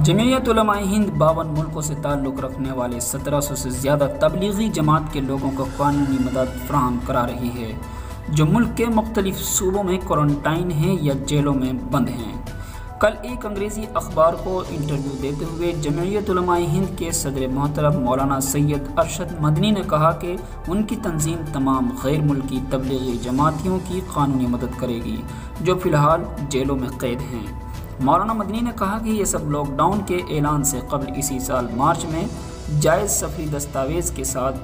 جمعیت علماء ہند 52 ملکوں سے تعلق رکھنے والے 1700 سے زیادہ تبلیغی جماعت کے لوگوں کو قانونی مدد فراہم کرا رہی ہے جو ملک کے مختلف صوبوں میں کوارنٹائن ہیں یا جیلوں میں بند ہیں۔ کل ایک انگریزی اخبار کو انٹرویو دیتے ہوئے جمعیت علماء ہند کے صدر محترم مولانا سید ارشد مدنی نے کہا کہ ان کی تنظیم تمام غیر ملکی تبلیغی جماعتیوں کی قانونی مدد کرے گی جو فی الحال جیلوں میں قید ہیں۔ مولانا مدنی نے کہا کہ یہ سب لاک ڈاؤن کے اعلان سے قبل اسی سال مارچ میں جائز سفری دستاویز کے ساتھ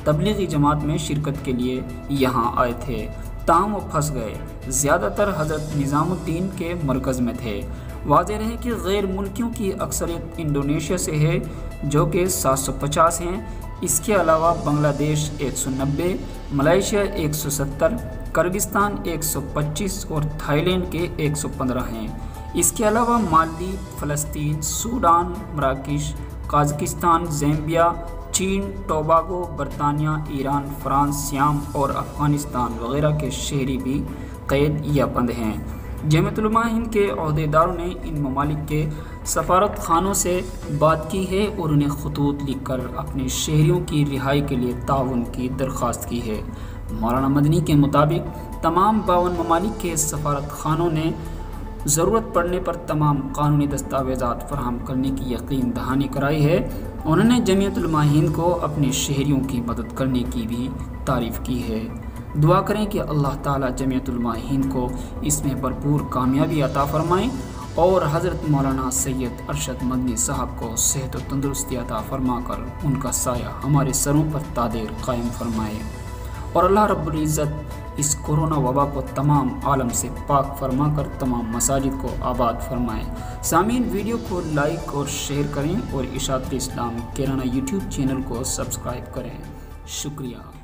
تبلیغی جماعت میں شرکت کے لیے یہاں آئے تھے، تاہم وہ پھنس گئے۔ زیادہ تر حضرت نظام الدین کے مرکز میں تھے۔ واضح رہے کہ غیر ملکیوں کی اکثریت انڈونیشیا سے ہے جو کہ 750 ہیں۔ اس کے علاوہ بنگلہ دیش 190، ملائیشیا 170، کرغزستان 125 اور تھائی لینڈ کے 115 ہیں۔ اس کے علاوہ مالدیپ، فلسطین، سوڈان، مراکش، قازقستان، زامبیا، چین، ٹوباگو، برطانیہ، ایران، فرانس، سیام اور افغانستان وغیرہ کے شہری بھی قید یا بند ہیں۔ جمعیت علماء ہند کے عہدیداروں نے ان ممالک کے سفارت خانوں سے بات کی ہے اور انہیں خطوط لکھ کر اپنے شہریوں کی رہائی کے لیے تعاون کی درخواست کی ہے۔ مولانا مدنی کے مطابق تمام 52 ممالک کے سفارت خانوں نے ضرورت پڑنے پر تمام قانونی دستاویزات فراہم کرنے کی یقین دہانی کرائی ہے۔ انہوں نے جمعیت علماء ہند کو اپنے شہریوں کی مدد کرنے کی بھی تعریف کی ہے۔ دعا کریں کہ اللہ تعالیٰ جمعیت علماء ہند کو اس میں بھرپور کامیابی عطا فرمائیں اور حضرت مولانا سید ارشد مدنی صاحب کو صحت و تندرستی عطا فرما کر ان کا سایہ ہمارے سروں پر دائر قائم فرمائے، اور اللہ رب العزت اس کورونا وبا کو تمام عالم سے پاک فرما کر تمام مساجد کو آباد فرمائے۔ سامعین، ویڈیو کو لائک اور شیئر کریں اور اشاعت اسلام کیرانہ یوٹیوب چینل کو سبسکرائب کریں۔ شکریہ۔